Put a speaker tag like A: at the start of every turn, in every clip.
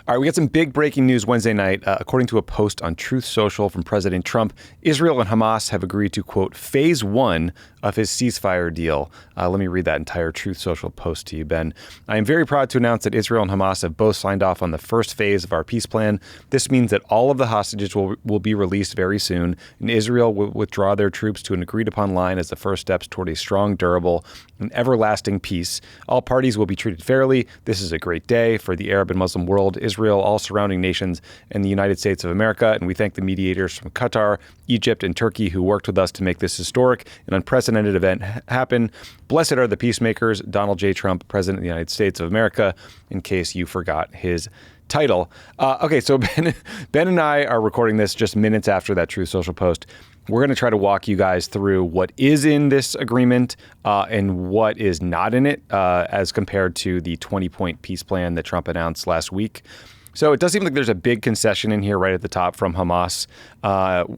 A: All right, we got some big breaking news Wednesday night. According to a post on Truth Social from President Trump, Israel and Hamas have agreed to, quote, phase one of his ceasefire deal. Let me read that entire Truth Social post to you, Ben. I am very proud to announce that Israel and Hamas have both signed off on the first phase of our peace plan. This means that all of the hostages will be released very soon, and Israel will withdraw their troops to an agreed-upon line as the first steps toward a strong, durable, and everlasting peace. All parties will be treated fairly. This is a great day for the Arab and Muslim world, Israel, all surrounding nations, and the United States of America. And we thank the mediators from Qatar, Egypt, and Turkey who worked with us to make this historic and unprecedented event happen. Blessed are the peacemakers, Donald J. Trump, President of the United States of America, in case you forgot his title. Okay, so Ben and I are recording this just minutes after that Truth Social post. We're going to try to walk you guys through what is in this agreement and what is not in it as compared to the 20-point peace plan that Trump announced last week. So it does seem like there's a big concession in here right at the top from Hamas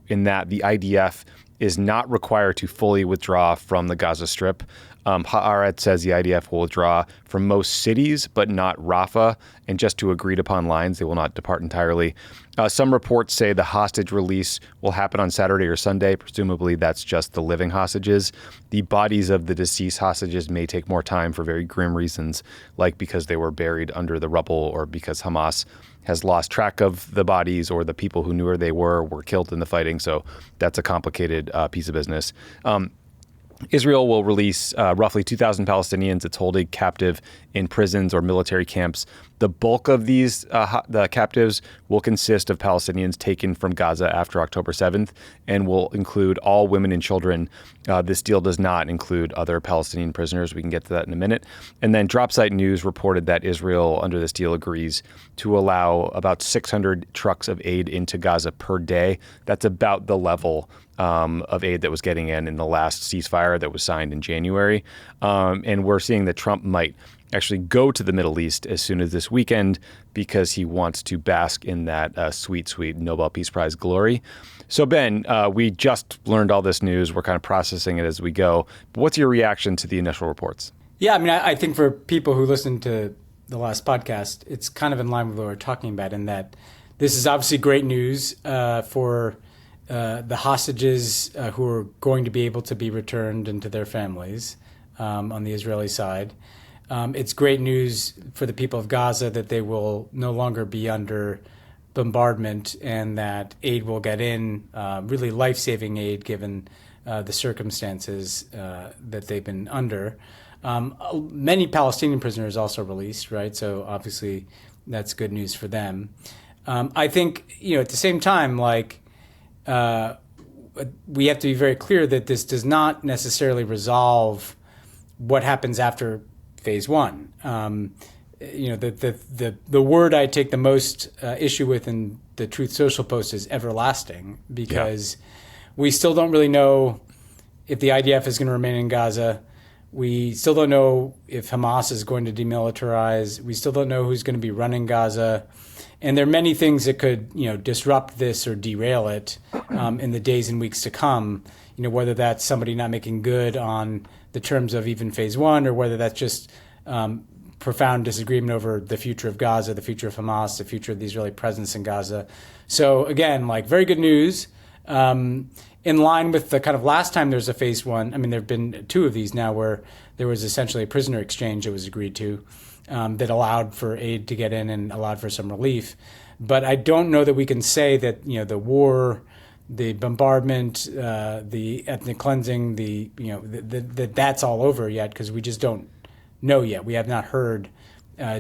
A: in that the IDF is not required to fully withdraw from the Gaza Strip. Haaretz says the IDF will withdraw from most cities, but not Rafah, and just to agreed upon lines. They will not depart entirely. Some reports say the hostage release will happen on Saturday or Sunday. Presumably, that's just the living hostages. The bodies of the deceased hostages may take more time for very grim reasons, like because they were buried under the rubble or because Hamas has lost track of the bodies or the people who knew where they were killed in the fighting. So that's a complicated piece of business. Israel will release roughly 2,000 Palestinians it's holding captive in prisons or military camps. The bulk of these the captives will consist of Palestinians taken from Gaza after October 7th and will include all women and children. This deal does not include other Palestinian prisoners. We can get to that in a minute. And then Dropsite News reported that Israel, under this deal, agrees to allow about 600 trucks of aid into Gaza per day. That's about the level of aid that was getting in the last ceasefire that was signed in January. And we're seeing that Trump might actually go to the Middle East as soon as this weekend because he wants to bask in that sweet, sweet Nobel Peace Prize glory. So, Ben, we just learned all this news. We're kind of processing it as we go. But what's your reaction to the initial reports?
B: Yeah, I mean, I think for people who listened to the last podcast, it's kind of in line with what we're talking about in that this is obviously great news for the hostages who are going to be able to be returned into their families on the Israeli side. It's great news for the people of Gaza that they will no longer be under bombardment and that aid will get in, really life-saving aid given the circumstances that they've been under. Many Palestinian prisoners also released, right? So obviously that's good news for them. I think, at the same time, we have to be very clear that this does not necessarily resolve what happens after phase one. The word I take the most issue with in the Truth Social post is everlasting, because we still don't really know if the IDF is going to remain in Gaza. We still don't know if Hamas is going to demilitarize. We still don't know who's going to be running Gaza. And there are many things that could, disrupt this or derail it in the days and weeks to come. Whether that's somebody not making good on the terms of even phase one, or whether that's just profound disagreement over the future of Gaza, the future of Hamas, the future of the Israeli presence in Gaza. So again, very good news. In line with the kind of last time there was a phase one, I mean, there have been two of these now where there was essentially a prisoner exchange that was agreed to that allowed for aid to get in and allowed for some relief. But I don't know that we can say that, the war, the bombardment, the ethnic cleansing, that's all over yet, because we just don't know yet. We have not heard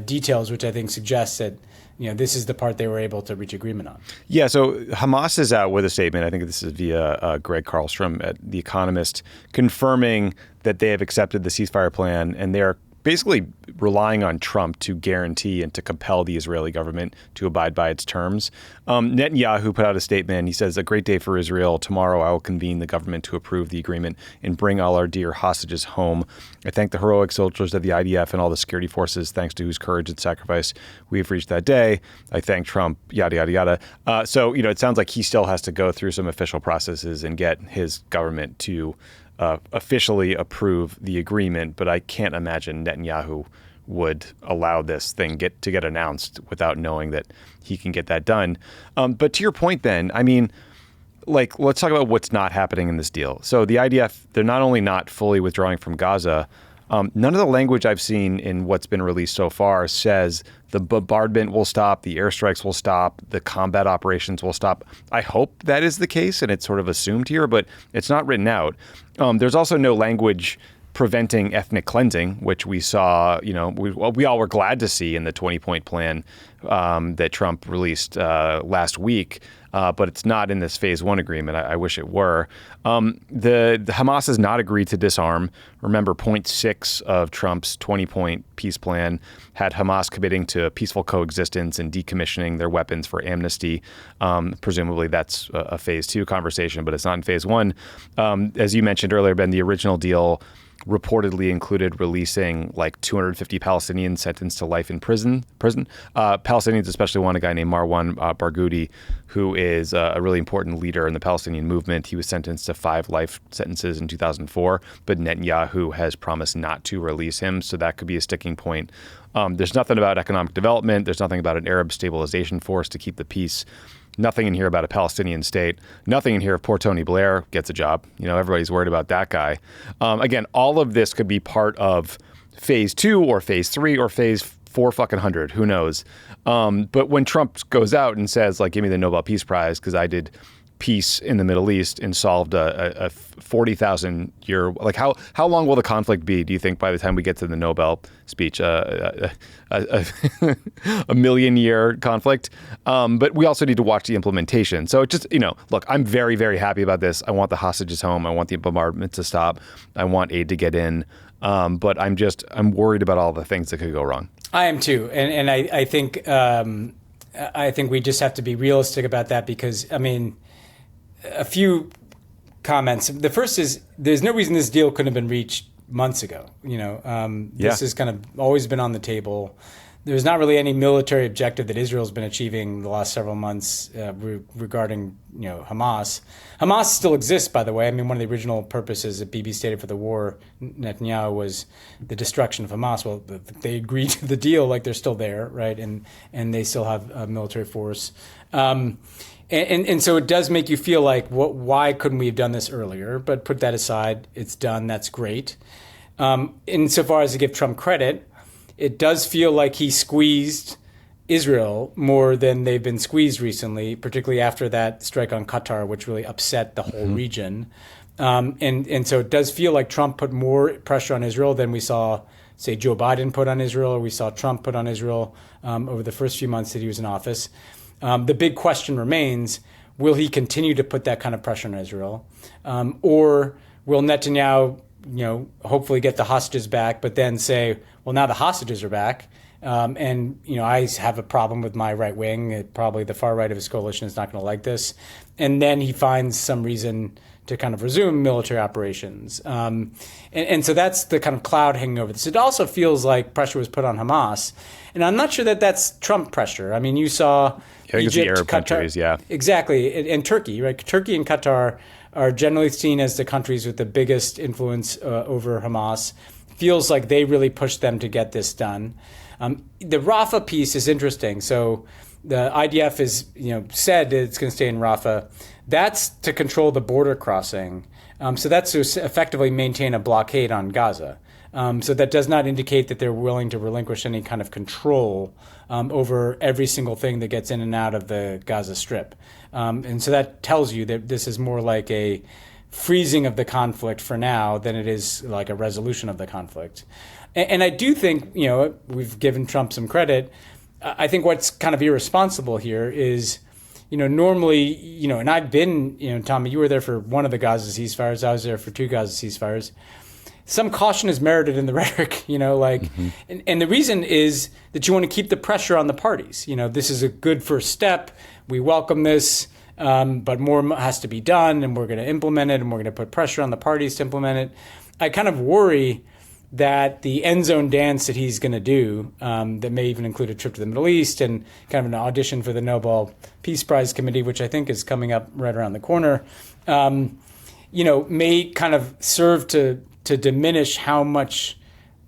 B: details, which I think suggests that this is the part they were able to reach agreement on.
A: Yeah, so Hamas is out with a statement. I think this is via Greg Carlstrom at The Economist, confirming that they have accepted the ceasefire plan, and they're basically relying on Trump to guarantee and to compel the Israeli government to abide by its terms. Netanyahu put out a statement. He says, "A great day for Israel. Tomorrow I will convene the government to approve the agreement and bring all our dear hostages home. I thank the heroic soldiers of the IDF and all the security forces, thanks to whose courage and sacrifice we have reached that day. I thank Trump," yada, yada, yada. So, it sounds like he still has to go through some official processes and get his government to officially approve the agreement, but I can't imagine Netanyahu would allow this thing to get announced without knowing that he can get that done. But to your point, Ben, I mean, like, let's talk about what's not happening in this deal. So the IDF, they're not only not fully withdrawing from Gaza, none of the language I've seen in what's been released so far says the bombardment will stop, the airstrikes will stop, the combat operations will stop. I hope that is the case, and it's sort of assumed here, but it's not written out. There's also no language preventing ethnic cleansing, which we saw, we all were glad to see in the 20-point plan that Trump released last week. But it's not in this phase one agreement. I wish it were. The Hamas has not agreed to disarm. Remember, point 6 of Trump's 20-point peace plan had Hamas committing to peaceful coexistence and decommissioning their weapons for amnesty. Presumably that's a phase 2 conversation, but it's not in phase 1. As you mentioned earlier, Ben, the original deal reportedly included releasing like 250 Palestinians sentenced to life in prison. Palestinians, especially one, a guy named Marwan Barghouti, who is a really important leader in the Palestinian movement. He was sentenced to 5 life sentences in 2004, but Netanyahu has promised not to release him, so that could be a sticking point. There's nothing about economic development. There's nothing about an Arab stabilization force to keep the peace. Nothing in here about a Palestinian state. Nothing in here if poor Tony Blair gets a job. Everybody's worried about that guy. Again, all of this could be part of phase 2 or phase 3 or phase 400. Who knows? But when Trump goes out and says, like, give me the Nobel Peace Prize because I did peace in the Middle East and solved a 40,000 year, like how long will the conflict be, do you think, by the time we get to the Nobel speech? A million year conflict. But we also need to watch the implementation. So it just, look, I'm very, very happy about this. I want the hostages home. I want the bombardment to stop. I want aid to get in. But I'm worried about all the things that could go wrong.
B: I am too. And I think we just have to be realistic about that because, a few comments. The first is there's no reason this deal couldn't have been reached months ago. This has kind of always been on the table. There's not really any military objective that Israel's been achieving the last several months regarding Hamas. Hamas still exists, by the way. One of the original purposes that Bibi stated for the war, Netanyahu, was the destruction of Hamas. Well, they agreed to the deal, like they're still there, right? And they still have a military force. And so it does make you feel like, why couldn't we have done this earlier? But put that aside, it's done. That's great. Insofar as to give Trump credit, it does feel like he squeezed Israel more than they've been squeezed recently, particularly after that strike on Qatar, which really upset the whole region. And so it does feel like Trump put more pressure on Israel than we saw, say, Joe Biden put on Israel, or we saw Trump put on Israel over the first few months that he was in office. The big question remains, will he continue to put that kind of pressure on Israel? Or will Netanyahu, hopefully get the hostages back, but then say, well, now the hostages are back. I have a problem with my right wing. Probably the far right of his coalition is not going to like this. And then he finds some reason to kind of resume military operations. And so that's the kind of cloud hanging over this. It also feels like pressure was put on Hamas. And I'm not sure that that's Trump pressure. You saw Egypt,
A: the Arab
B: Qatar,
A: countries, yeah.
B: Exactly. And Turkey, right? Turkey and Qatar are generally seen as the countries with the biggest influence over Hamas. Feels like they really pushed them to get this done. The Rafah piece is interesting. So the IDF is, said that it's going to stay in Rafah. That's to control the border crossing. So that's to effectively maintain a blockade on Gaza. So that does not indicate that they're willing to relinquish any kind of control over every single thing that gets in and out of the Gaza Strip. And so that tells you that this is more like a freezing of the conflict for now than it is like a resolution of the conflict. And I do think, we've given Trump some credit. I think what's kind of irresponsible here is, normally, and I've been, Tommy, you were there for one of the Gaza ceasefires. I was there for 2 Gaza ceasefires. Some caution is merited in the rhetoric, and the reason is that you want to keep the pressure on the parties. This is a good first step. We welcome this, but more has to be done, and we're going to implement it, and we're going to put pressure on the parties to implement it. I kind of worry that the end zone dance that he's going to do, that may even include a trip to the Middle East and kind of an audition for the Nobel Peace Prize Committee, which I think is coming up right around the corner, may kind of serve to diminish how much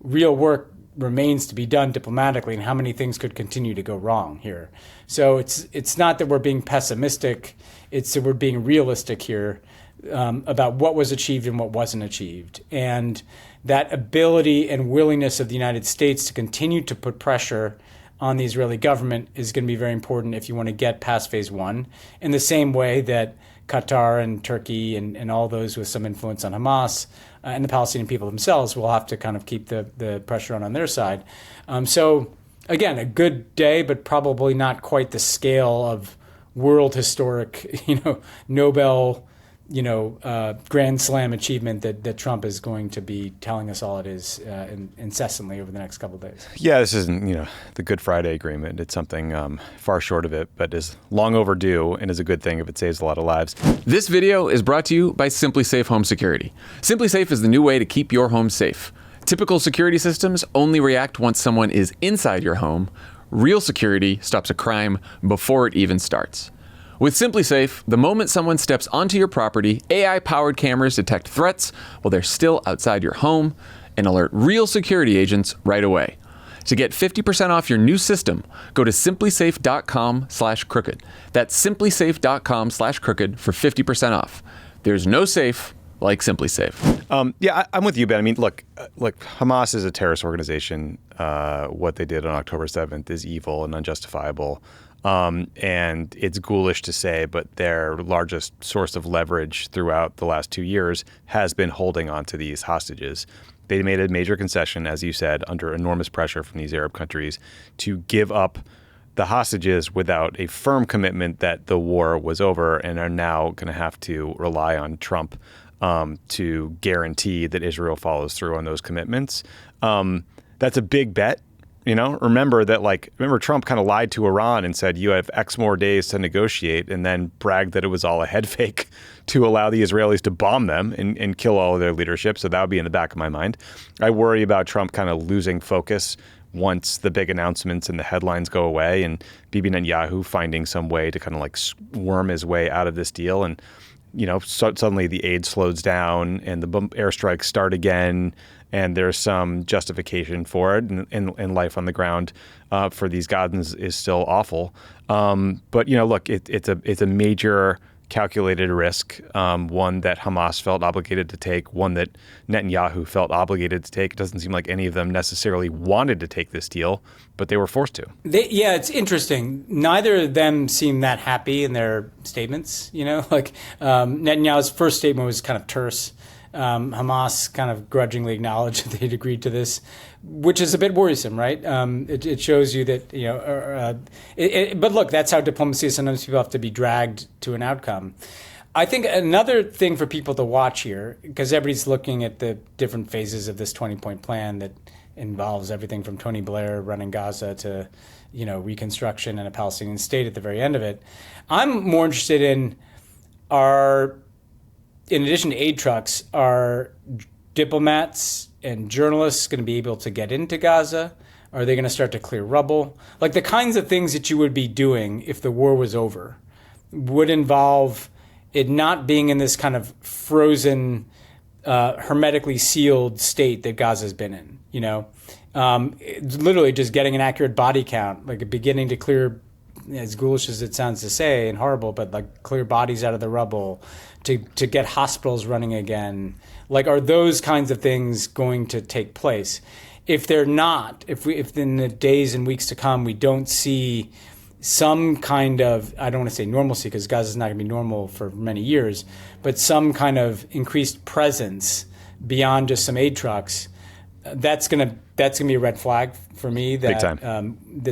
B: real work remains to be done diplomatically and how many things could continue to go wrong here. So it's not that we're being pessimistic, it's that we're being realistic here about what was achieved and what wasn't achieved. And that ability and willingness of the United States to continue to put pressure on the Israeli government is going to be very important if you want to get past phase one, in the same way that Qatar and Turkey and all those with some influence on Hamas and the Palestinian people themselves will have to kind of keep the pressure on their side. So again, a good day, but probably not quite the scale of world historic, Nobel, Grand Slam achievement that Trump is going to be telling us all it is incessantly over the next couple of days.
A: Yeah, this isn't, the Good Friday Agreement. It's something far short of it, but is long overdue and is a good thing if it saves a lot of lives.
C: This video is brought to you by Simply Safe Home Security. Simply Safe is the new way to keep your home safe. Typical security systems only react once someone is inside your home. Real security stops a crime before it even starts. With Simply Safe, the moment someone steps onto your property, AI-powered cameras detect threats while they're still outside your home and alert real security agents right away. To get 50% off your new system, go to simplysafe.com/crooked. That's simplysafe.com/crooked for 50% off. There's no safe like Simply Safe.
A: Yeah, I'm with you, Ben. I mean, look, Hamas is a terrorist organization. What they did on October 7th is evil and unjustifiable. And it's ghoulish to say, but their largest source of leverage throughout the last 2 years has been holding on to these hostages. They made a major concession, as you said, under enormous pressure from these Arab countries to give up the hostages without a firm commitment that the war was over, and are now going to have to rely on Trump to guarantee that Israel follows through on those commitments. That's a big bet. Remember Trump kind of lied to Iran and said, you have X more days to negotiate, and then bragged that it was all a head fake to allow the Israelis to bomb them and kill all of their leadership. So that would be in the back of my mind. I worry about Trump kind of losing focus once the big announcements and the headlines go away, and Bibi Netanyahu finding some way to kind of worm his way out of this deal. And, suddenly the aid slows down and the airstrikes start again, and there's some justification for it, and life on the ground for these Gazans is still awful. But look, it's a major calculated risk, one that Hamas felt obligated to take, one that Netanyahu felt obligated to take. It doesn't seem like any of them necessarily wanted to take this deal, but they were forced to.
B: It's interesting. Neither of them seem that happy in their statements. Netanyahu's first statement was kind of terse. Hamas kind of grudgingly acknowledged that they'd agreed to this, which is a bit worrisome, right? It shows you that, but look, that's how diplomacy is. Sometimes people have to be dragged to an outcome. I think another thing for people to watch here, because everybody's looking at the different phases of this 20-point plan that involves everything from Tony Blair running Gaza to, reconstruction and a Palestinian state at the very end of it. I'm more interested in in addition to aid trucks, are diplomats and journalists going to be able to get into Gaza? Are they going to start to clear rubble? The kinds of things that you would be doing if the war was over would involve it not being in this kind of frozen, hermetically sealed state that Gaza's been in. Literally just getting an accurate body count, beginning to clear, as ghoulish as it sounds to say and horrible, but clear bodies out of the rubble, to get hospitals running again. Are those kinds of things going to take place? If they're not, if in the days and weeks to come we don't see some kind of, I don't want to say normalcy, because Gaza's not going to be normal for many years, but some kind of increased presence beyond just some aid trucks, that's gonna be a red flag for me that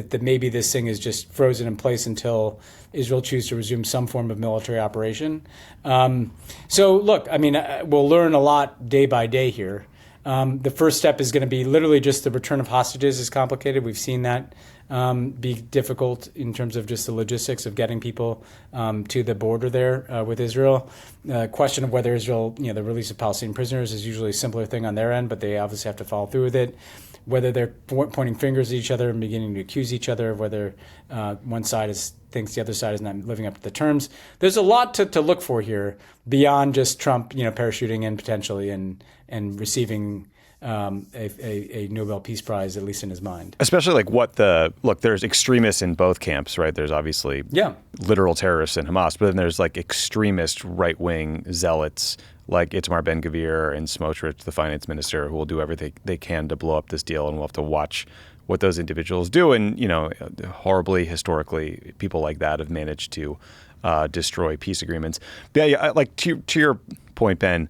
B: that maybe this thing is just frozen in place until Israel chooses to resume some form of military operation. So look, we'll learn a lot day by day here. The first step is going to be literally just the return of hostages is complicated. We've seen that be difficult in terms of just the logistics of getting people to the border there with Israel. Question of whether Israel, the release of Palestinian prisoners is usually a simpler thing on their end, but they obviously have to follow through with it. Whether they're pointing fingers at each other and beginning to accuse each other of whether one side thinks the other side is not living up to the terms. There's a lot to look for here beyond just Trump, parachuting in potentially and receiving a Nobel Peace Prize, at least in his mind.
A: Especially there's extremists in both camps, right? There's obviously literal terrorists in Hamas, but then there's like extremist right-wing zealots like Itamar Ben-Gvir and Smotrich, the finance minister, who will do everything they can to blow up this deal, and we'll have to watch what those individuals do. And, horribly, historically, people like that have managed to destroy peace agreements. But yeah, like to your point, Ben,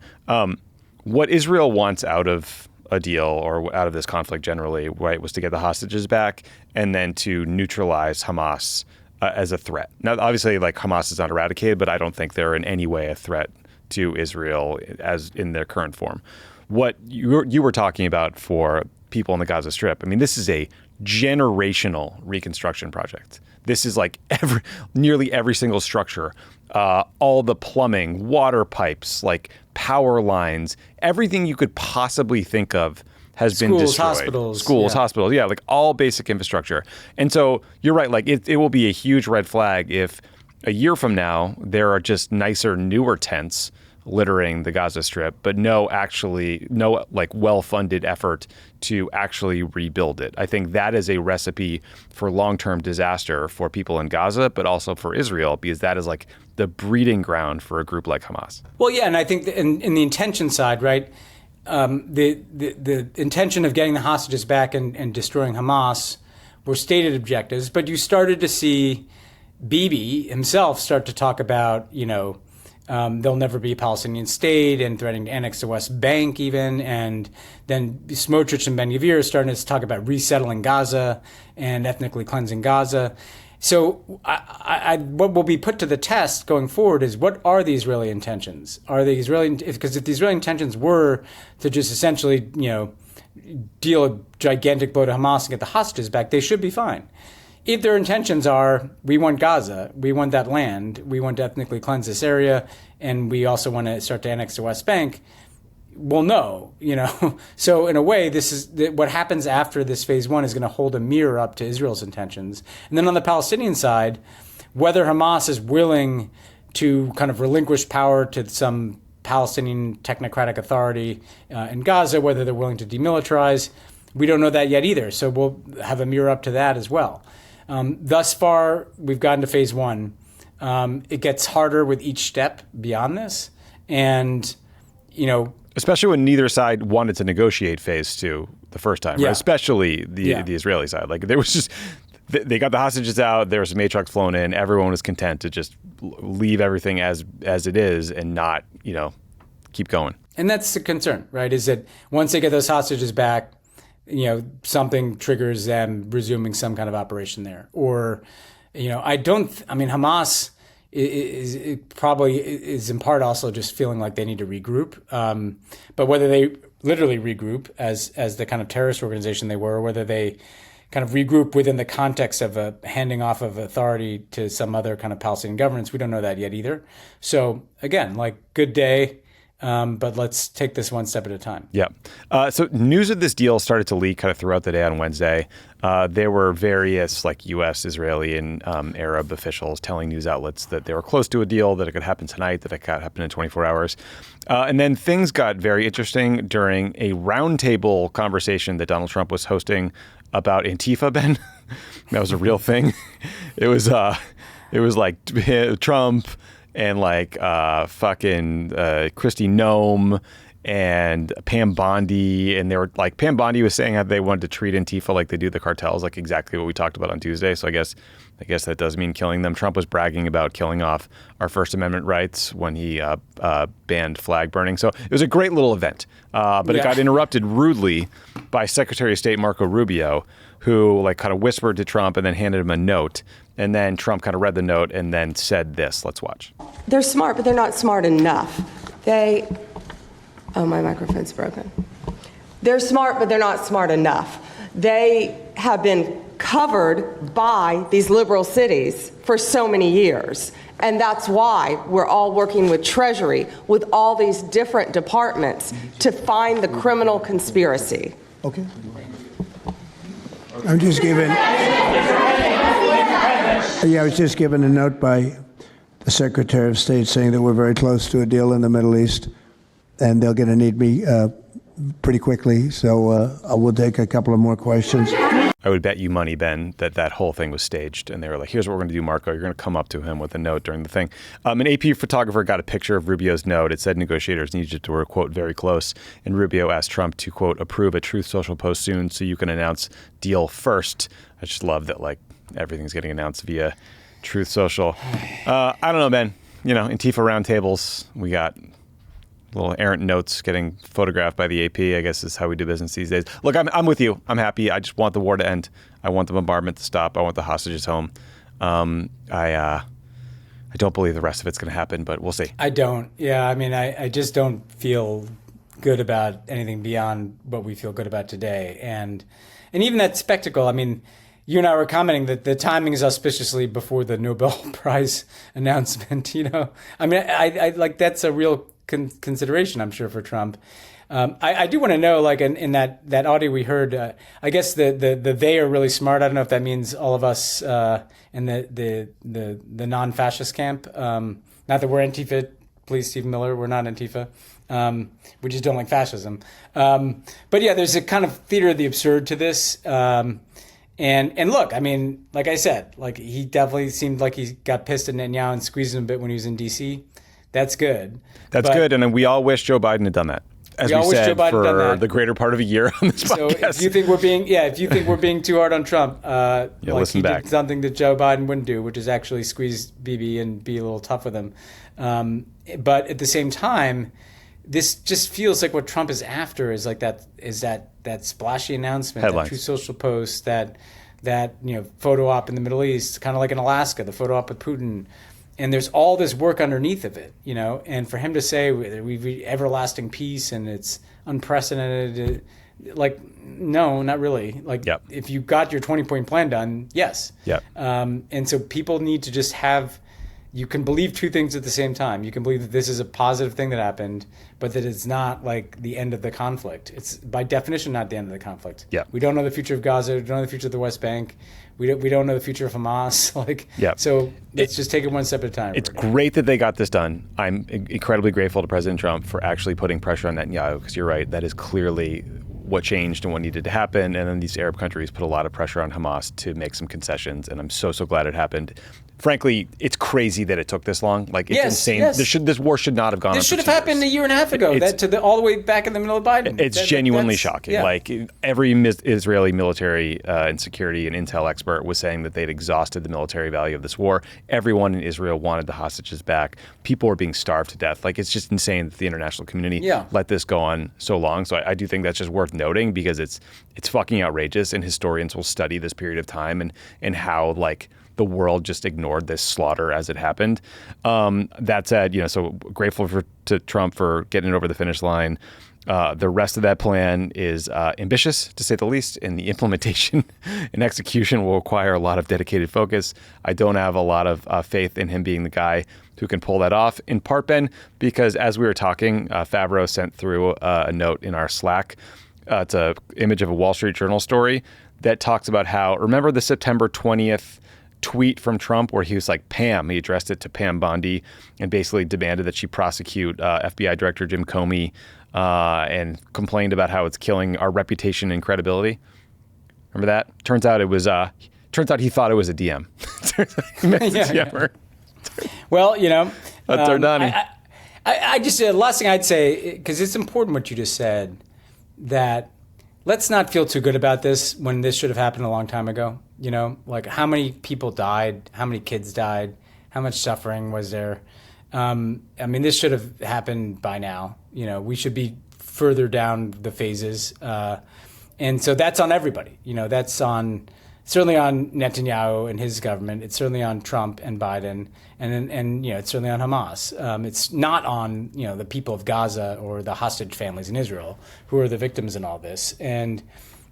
A: what Israel wants out of a deal or out of this conflict generally, right, was to get the hostages back and then to neutralize Hamas as a threat. Now, obviously, like Hamas is not eradicated, but I don't think they're in any way a threat to Israel as in their current form. What you were talking about for people in the Gaza Strip, I mean, this is a generational reconstruction project. This is like nearly every single structure, all the plumbing, water pipes, like power lines, everything you could possibly think of has been destroyed. Hospitals, yeah, like all basic infrastructure. And so you're right, like it will be a huge red flag if a year from now there are just nicer, newer tents littering the Gaza Strip, but no like well-funded effort to actually rebuild it. I think that is a recipe for long-term disaster for people in Gaza, but also for Israel, because that is like the breeding ground for a group like Hamas.
B: Well, yeah, and I think in the intention side, right, the intention of getting the hostages back and destroying Hamas were stated objectives, but you started to see Bibi himself start to talk about, there'll never be a Palestinian state and threatening to annex the West Bank even. And then Smotrich and Ben-Gvir are starting to talk about resettling Gaza and ethnically cleansing Gaza. So what will be put to the test going forward is, what are the Israeli intentions? Because if the Israeli intentions were to just essentially, deal a gigantic blow to Hamas and get the hostages back, they should be fine. If their intentions are, we want Gaza, we want that land, we want to ethnically cleanse this area, and we also want to start to annex the West Bank, well, no, So in a way, this is what happens after this phase one is going to hold a mirror up to Israel's intentions. And then on the Palestinian side, whether Hamas is willing to kind of relinquish power to some Palestinian technocratic authority in Gaza, whether they're willing to demilitarize, we don't know that yet either. So we'll have a mirror up to that as well. Thus far, we've gotten to phase one. It gets harder with each step beyond this. And,
A: especially when neither side wanted to negotiate phase two the first time, right? Especially the Israeli side. Like there was just, they got the hostages out, there was some trucks flown in, everyone was content to just leave everything as it is and not, keep going.
B: And that's the concern, right? Is that once they get those hostages back, something triggers them resuming some kind of operation there. Or, Hamas is probably in part also just feeling like they need to regroup. But whether they literally regroup as the kind of terrorist organization they were, or whether they kind of regroup within the context of a handing off of authority to some other kind of Palestinian governance, we don't know that yet either. So again, like, good day. But let's take this one step at a time.
A: Yeah. So news of this deal started to leak kind of throughout the day on Wednesday. There were various U.S., Israeli, and Arab officials telling news outlets that they were close to a deal, that it could happen tonight, that it could happen in 24 hours. And then things got very interesting during a roundtable conversation that Donald Trump was hosting about Antifa, Ben. That was a real thing. It was like Trump and fucking Kristi Noem and Pam Bondi, and they were like, Pam Bondi was saying how they wanted to treat Antifa like they do the cartels, like exactly what we talked about on Tuesday. So I guess that does mean killing them. Trump was bragging about killing off our First Amendment rights when he banned flag burning. So it was a great little event, but it got interrupted rudely by Secretary of State Marco Rubio, who kind of whispered to Trump and then handed him a note. And then Trump kind of read the note and then said this. Let's watch.
D: They're smart, but they're not smart enough. Oh, my microphone's broken. They're smart, but they're not smart enough. They have been covered by these liberal cities for so many years. And that's why we're all working with Treasury, with all these different departments, to find the criminal conspiracy.
E: Okay. I'm just given. I was just given a note by the Secretary of State saying that we're very close to a deal in the Middle East, and they're going to need me pretty quickly. So we'll take a couple of more questions.
A: I would bet you money, Ben, that whole thing was staged. And they were like, here's what we're going to do, Marco. You're going to come up to him with a note during the thing. An AP photographer got a picture of Rubio's note. It said negotiators need you to work, quote, very close. And Rubio asked Trump to, quote, approve a Truth Social post soon so you can announce deal first. I just love that, like, everything's getting announced via Truth Social. I don't know, Ben. Antifa roundtables, we got little errant notes getting photographed by the AP, I guess is how we do business these days. Look, I'm with you. I'm happy. I just want the war to end. I want the bombardment to stop. I want the hostages home. I don't believe the rest of it's going to happen, but we'll see.
B: I don't. Yeah, I mean, I just don't feel good about anything beyond what we feel good about today. And even that spectacle, I mean, you and I were commenting that the timing is auspiciously before the Nobel Prize announcement, I mean, I like that's a real consideration, I'm sure, for Trump. I do want to know, like in that audio we heard, I guess the they are really smart. I don't know if that means all of us in the non-fascist camp. Not that we're Antifa, please, Stephen Miller, we're not Antifa. We just don't like fascism. But yeah, there's a kind of theater of the absurd to this. And look, I mean, like I said, like he definitely seemed like he got pissed at Netanyahu and squeezed him a bit when he was in D.C. That's good.
A: That's good, and we all wish Joe Biden had done that. As we said for the greater part of a year on this podcast.
B: So if you think we're being too hard on Trump,
A: listen back.
B: Did something that Joe Biden wouldn't do, which is actually squeeze Bibi and be a little tough with him. But at the same time, this just feels like what Trump is after is like that splashy announcement,
A: headlines.
B: That Truth Social post, that photo op in the Middle East, kind of like in Alaska, the photo op with Putin. And there's all this work underneath of it, and for him to say we've everlasting peace and it's unprecedented, like, no, not really. Like,
A: yep.
B: If you got your 20-point plan done, yes.
A: Yep.
B: And so people need to just you can believe two things at the same time. You can believe that this is a positive thing that happened, but that it's not like the end of the conflict. It's by definition not the end of the conflict.
A: Yep.
B: We don't know the future of Gaza. We don't know the future of the West Bank. We don't know the future of Hamas.
A: Yep.
B: So let's just take it one step at a time.
A: It's great that they got this done. I'm incredibly grateful to President Trump for actually putting pressure on Netanyahu, because you're right, that is clearly what changed and what needed to happen. And then these Arab countries put a lot of pressure on Hamas to make some concessions, and I'm so glad it happened. Frankly, it's crazy that it took this long. Like, it's insane.
B: Yes.
A: This war should not have gone on.
B: This should have happened a year and a half ago. All the way back in the middle of Biden.
A: It's genuinely shocking.
B: Yeah.
A: Like, every Israeli military and security and intel expert was saying that they'd exhausted the military value of this war. Everyone in Israel wanted the hostages back. People were being starved to death. Like, it's just insane that the international community let this go on so long. So I do think that's just worth noting, because it's fucking outrageous, and historians will study this period of time and how, like, the world just ignored this slaughter as it happened. That said, so grateful to Trump for getting it over the finish line. The rest of that plan is ambitious, to say the least, and the implementation and execution will require a lot of dedicated focus. I don't have a lot of faith in him being the guy who can pull that off, in part, Ben, because as we were talking, Favreau sent through a note in our Slack. It's an image of a Wall Street Journal story that talks about how, remember the September 20th tweet from Trump where he was like, Pam, he addressed it to Pam Bondi and basically demanded that she prosecute FBI Director Jim Comey and complained about how it's killing our reputation and credibility. Remember that? Turns out he thought it was a DM.
B: Yeah. Well, I just, the last thing I'd say, because it's important what you just said, that let's not feel too good about this when this should have happened a long time ago. Like, how many people died, how many kids died, how much suffering was there? I mean, this should have happened by now. We should be further down the phases. And so that's on everybody. That's certainly on Netanyahu and his government. It's certainly on Trump and Biden, and it's certainly on Hamas. It's not on the people of Gaza or the hostage families in Israel who are the victims in all this. And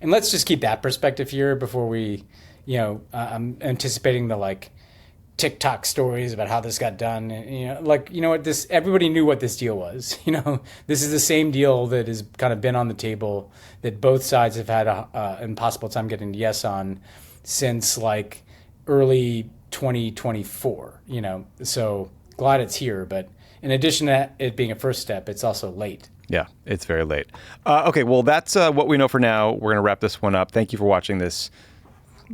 B: let's just keep that perspective here before we, I'm anticipating the TikTok stories about how this got done. Everybody knew what this deal was. This is the same deal that has kind of been on the table that both sides have had an impossible time getting yes on since early 2024. So glad it's here, but in addition to it being a first step, it's also late.
A: Yeah, it's very late. Okay, well, that's what we know for now. We're going to wrap this one up. Thank you for watching this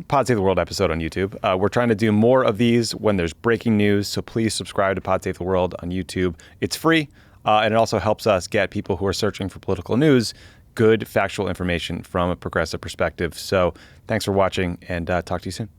A: Pod Save the World episode on YouTube. We're trying to do more of these when there's breaking news, so please subscribe to Pod Save the World on YouTube. It's free, and it also helps us get people who are searching for political news good factual information from a progressive perspective. So thanks for watching, and talk to you soon.